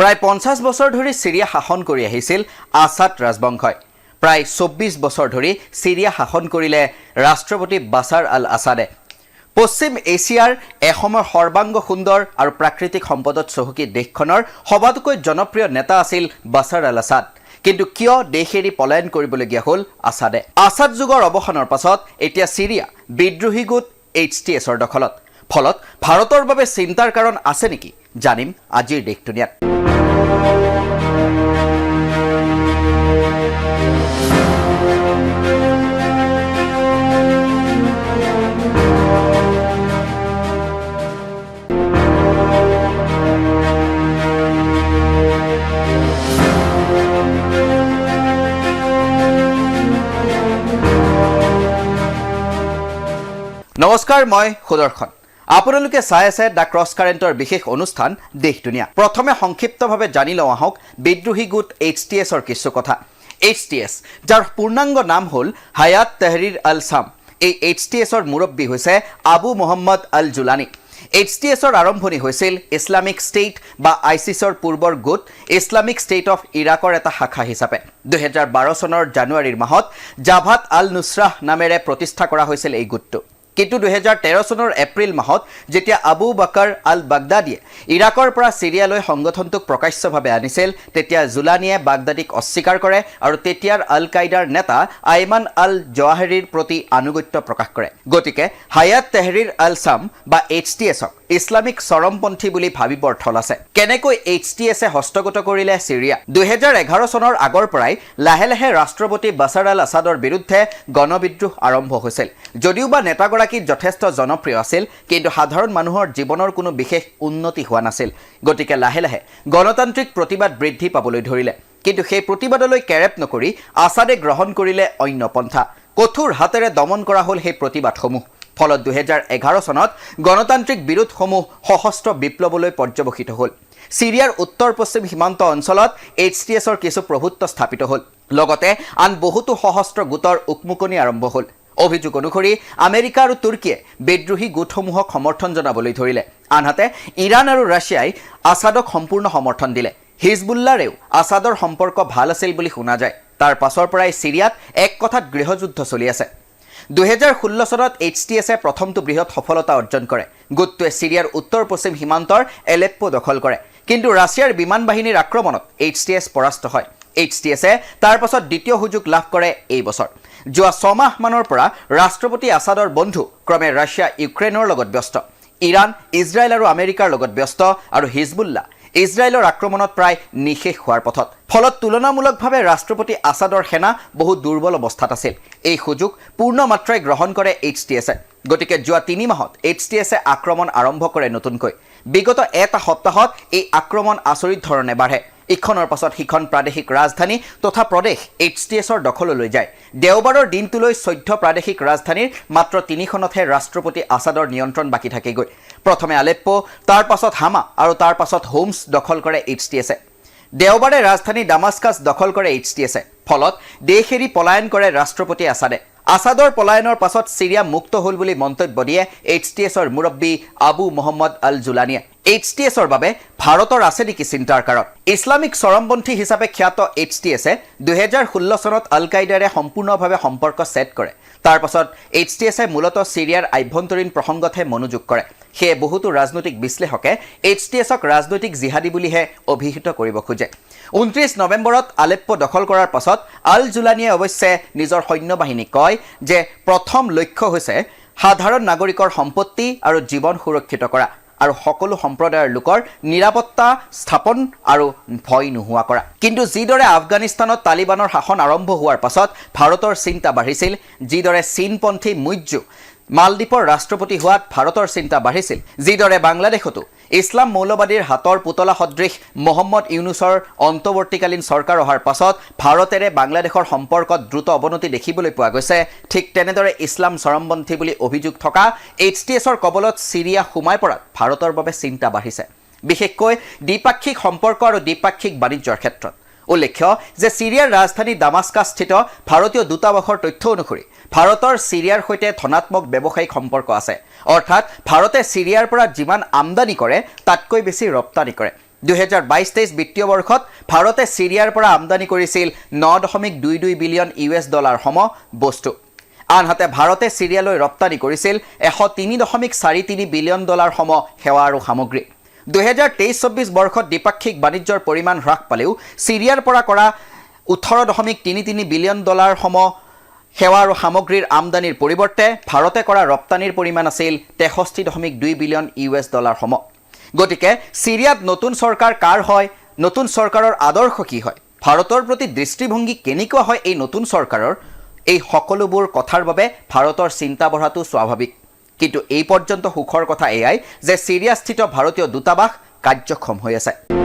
প্ৰায় 50 বছৰ ধৰি সিৰিয়া শাসন কৰি আহিছিল আসাদ ৰাজবংশই। প্ৰায় 24 বছৰ ধৰি সিৰিয়া শাসন কৰিলে ৰাষ্ট্ৰপতি বাছাৰ আল আসাদে। পশ্চিম এছিয়াৰ এসময়ৰ সৰ্বাংগ সুন্দৰ আৰু প্ৰাকৃতিক সম্পদত চহকী দেশখনৰ সবাতোকৈ জনপ্ৰিয় নেতা আছিল বাছাৰ আল আসাদ। কিন্তু কিয় দেশ এৰি পলায়ন কৰিবলগীয়া হ'ল আসাদে? আসাদ যুগৰ অৱসানৰ পাছত এতিয়া সিৰিয়া বিদ্ৰোহী গোট HTSৰ দখলত। ফলত ভাৰতৰ বাবে চিন্তাৰ কাৰণ আছে নেকি? জানিম আজিৰ দেশ দুনিয়াত। নমস্কাৰ, মই সুদৰ্শন। আপোনালোকে চাই আছে দ্য ক্ৰছ কাৰেণ্টৰ বিশেষ অনুষ্ঠান দেশ দুনিয়া। প্ৰথমে সংক্ষিপ্তভাৱে জানি লওঁ আহক বিদ্ৰোহী গোট HTSৰ কিছু কথা। HTS, যাৰ পূৰ্ণাংগ নাম হ'ল হায়াত তেহৰিৰ আল শাম। এই HTSৰ মুৰব্বী হৈছে আবু মোহাম্মদ আল জুলানি। HTSৰ আৰম্ভণি হৈছিল ইছলামিক ষ্টেট বা ISISৰ পূৰ্বৰ গোট ইছলামিক ষ্টেট অফ ইৰাকৰ এটা শাখা হিচাপে 2012 চনৰ জানুৱাৰীৰ মাহত জাভাত আল নুছৰাহ নামেৰে প্ৰতিষ্ঠা কৰা হৈছিল এই গোটটো। কিন্তু 2013 চনৰ এপ্ৰিল মাহত যেতিয়া আবু বাকাৰ আল বাগদাদীয়ে ইৰাকৰ পৰা সিৰিয়ালৈ সংগঠনটোক প্ৰকাশ্যভাৱে আনিছিল, তেতিয়া জুলানিয়ে বাগদাদীক অস্বীকাৰ কৰে আৰু তেতিয়াৰ আল কায়দাৰ নেতা আইমান আল জৱাহিৰীৰ প্ৰতি আনুগত্য প্ৰকাশ কৰে। গতিকে হায়াত তেহৰিৰ আল শাম বা HTSক ইছলামিক চৰমপন্থী বুলি ভাবিবৰ থল আছে। কেনেকৈ HTSে হস্তগত কৰিলে সিৰিয়া? 2011 চনৰ আগৰ পৰাই লাহে লাহে ৰাষ্ট্ৰপতি বাছাৰ আল আসাদৰ বিৰুদ্ধে গণবিদ্ৰোহ আৰম্ভ হৈছিল। যদিও বা নেতাগৰাকী যথেষ্ট জনপ্ৰিয় আছিল, কিন্তু সাধাৰণ মানুহৰ জীৱনৰ কোনো বিশেষ উন্নতি হোৱা নাছিল। গতিকে লাহে লাহে গণতান্ত্ৰিক প্ৰতিবাদ বৃদ্ধি পাবলৈ ধৰিলে। কিন্তু সেই প্ৰতিবাদলৈ কেৰেপ নকৰি আসাদে গ্ৰহণ কৰিলে অন্য পন্থা। কঠোৰ হাতেৰে দমন কৰা হ'ল সেই প্ৰতিবাদসমূহ। ফলত 2011 চনত গণতান্ত্ৰিক বিৰোধসমূহ সশস্ত্ৰ বিপ্লৱলৈ পৰ্যবসিত হ'ল। সিৰিয়াৰ উত্তৰ পশ্চিম সীমান্ত অঞ্চলত HTSৰ কিছু প্ৰভুত্ব স্থাপিত হ'ল। লগতে আন বহুতো সশস্ত্ৰ গোটৰ উকমুকনি আৰম্ভ হ'ল। অভিযোগ অনুসৰি আমেৰিকা আৰু তুৰ্কীয়ে বিদ্ৰোহী গোটসমূহক সমৰ্থন জনাবলৈ ধৰিলে। আনহাতে ইৰাণ আৰু ৰাছিয়াই আসাদক সম্পূৰ্ণ সমৰ্থন দিলে। হিজবুল্লাৰেও আসাদৰ সম্পৰ্ক ভাল আছিল বুলি শুনা যায়। তাৰ পাছৰ পৰাই সিৰিয়াত এক কথাত গৃহযুদ্ধ চলি আছে। 2016 চনত HTSে প্ৰথমটো বৃহৎ সফলতা অৰ্জন কৰে। গোটটোৱে সিৰিয়াৰ উত্তৰ পশ্চিম সীমান্তৰ এলেপ্পো দখল কৰে। কিন্তু ৰাছিয়াৰ বিমান বাহিনীৰ আক্ৰমণত HTS পৰাস্ত হয়। HTSে তাৰ পাছত দ্বিতীয় সুযোগ লাভ কৰে এই বছৰ। যোৱা 6 মাহমানৰ পৰা ৰাষ্ট্ৰপতি আসাদৰ বন্ধু ক্ৰমে ৰাছিয়া ইউক্ৰেইনৰ লগত ব্যস্ত, ইৰাণ, ইজৰাইল আৰু আমেৰিকাৰ লগত ব্যস্ত আৰু হিজবুল্লাহ ইজৰাইলৰ আক্ৰমণত প্ৰায় নিশেষ হোৱাৰ পথত। ফলত তুলনামূলকভাৱে ৰাষ্ট্ৰপতি আসাদৰ সেনা বহু দুৰ্বল অৱস্থাত আছিল। এই সুযোগ পূৰ্ণ মাত্ৰাই গ্ৰহণ কৰে HTSে। গতিকে যোৱা 3 মাহত HTSে আক্ৰমণ আৰম্ভ কৰে নতুনকৈ। বিগত এটা সপ্তাহত এই আক্ৰমণ আচৰিত ধৰণে বাঢ়ে। ইখনৰ পাছত সিখন প্ৰাদেশিক ৰাজধানী তথা প্ৰদেশ HTSৰ দখললৈ যায়। দেওবাৰৰ দিনটোলৈ 14 প্ৰাদেশিক ৰাজধানীৰ মাত্ৰ 3খনতহে ৰাষ্ট্ৰপতি আসাদৰ নিয়ন্ত্ৰণ বাকী থাকেগৈ। প্ৰথমে আলেপ্পো, তাৰ পাছত হামা আৰু তাৰ পাছত হোমছ দখল কৰে HTSে। দেওবাৰে ৰাজধানী ডামাস্কাছ দখল কৰে HTSে। ফলত দেশ এৰি পলায়ন কৰে ৰাষ্ট্ৰপতি আসাদে। আসাদৰ পলায়নৰ পাছত সিৰিয়া মুক্ত হ'ল বুলি মন্তব্য দিয়ে HTSৰ মুৰব্বী আবু মোহাম্মদ আল জুলানিয়ে। HTSৰ বাবে ভাৰতৰ আছে নেকি চিন্তাৰ কাৰণ? ইছলামিক চৰমপন্থী হিচাপে খ্যাত HTSে 2016 চনত আল কায়দাৰে সম্পূৰ্ণভাৱে সম্পৰ্ক ছেট কৰে। তাৰ পাছত HTSে মূলতঃ সিৰিয়াৰ আভ্যন্তৰীণ প্ৰসংগতহে মনোযোগ কৰে। সেয়ে বহুতো ৰাজনৈতিক বিশ্লেষকে HTSক ৰাজনৈতিক জিহাদী বুলিহে অভিহিত কৰিব খোজে। 29 নৱেম্বৰত আলেপ্পো দখল কৰাৰ পাছত আল জুলানিয়ে অৱশ্যে নিজৰ সৈন্যবাহিনীক কয় যে প্ৰথম লক্ষ্য হৈছে সাধাৰণ নাগৰিকৰ সম্পত্তি আৰু জীৱন সুৰক্ষিত কৰা আৰু সকলো সম্প্ৰদায়ৰ লোকৰ নিৰাপত্তা স্থাপন আৰু ভয় নোহোৱা কৰা। কিন্তু যিদৰে আফগানিস্তানত তালিবানৰ শাসন আৰম্ভ হোৱাৰ পাছত ভাৰতৰ চিন্তা বাঢ়িছিল, যিদৰে চীনপন্থী মুইজ্জু মালদ্বীপৰ ৰাষ্ট্ৰপতি হোৱাত ভাৰতৰ চিন্তা বাঢ়িছিল, যিদৰে বাংলাদেশতো ইছলাম মৌলবাদীৰ হাতৰ পুতলা সদৃশ মহম্মদ ইউনুছৰ অন্তৱৰ্তীকালীন চৰকাৰ অহাৰ পাছত ভাৰতেৰে বাংলাদেশৰ সম্পৰ্কত দ্ৰুত অৱনতি দেখিবলৈ পোৱা গৈছে, ঠিক তেনেদৰে ইছলাম চৰমপন্থী বুলি অভিযোগ থকা HTSৰ কবলত সিৰিয়া সোমাই পৰাত ভাৰতৰ বাবে চিন্তা বাঢ়িছে, বিশেষকৈ দ্বিপাক্ষিক সম্পৰ্ক আৰু দ্বিপাক্ষিক বাণিজ্যৰ ক্ষেত্ৰত। উল্লেখ্য যে সিৰিয়াৰ ৰাজধানী দামাস্কাছস্থিত ভাৰতীয় দূতাবাসৰ তথ্য অনুসৰি ভাৰতৰ সিৰিয়াৰ সৈতে ধনাত্মক ব্যৱসায়িক সম্পৰ্ক আছে। অৰ্থাৎ ভাৰতে সিৰিয়াৰ পৰা যিমান আমদানি কৰে তাতকৈ বেছি ৰপ্তানি কৰে। 2022-23 বিত্তীয় বৰ্ষত ভাৰতে ছিৰিয়াৰ পৰা আমদানি কৰিছিল 9.22 বিলিয়ন US ডলাৰ সম বস্তু। আনহাতে ভাৰতে ছিৰিয়ালৈ ৰপ্তানি কৰিছিল 103.43 বিলিয়ন ডলাৰ সম সেৱা আৰু সামগ্ৰী। 2023-24 বৰ্ষত দ্বিপাক্ষিক বাণিজ্যৰ পৰিমাণ হ্ৰাস পালেও ছিৰিয়াৰ পৰা কৰা 18.33 বিলিয়ন ডলাৰ সম সেৱা আৰু সামগ্ৰীৰ আমদানিৰ পৰিৱৰ্তে ভাৰতে কৰা ৰপ্তানিৰ পৰিমাণ আছিল 63.2 বিলিয়ন US ডলাৰ সম। গতিকে ছিৰিয়াত নতুন চৰকাৰ কাৰ হয়, নতুন চৰকাৰৰ আদৰ্শ কি হয়, ভাৰতৰ প্ৰতি দৃষ্টিভংগী কেনেকুৱা হয় এই নতুন চৰকাৰৰ, এই সকলোবোৰ কথাৰ বাবে ভাৰতৰ চিন্তা বঢ়াটো স্বাভাৱিক। কিন্তু এই পৰ্যন্ত সুখৰ কথা এয়াই যে ছিৰিয়াস্থিত ভাৰতীয় দূতাবাস কাৰ্যক্ষম হৈ আছে।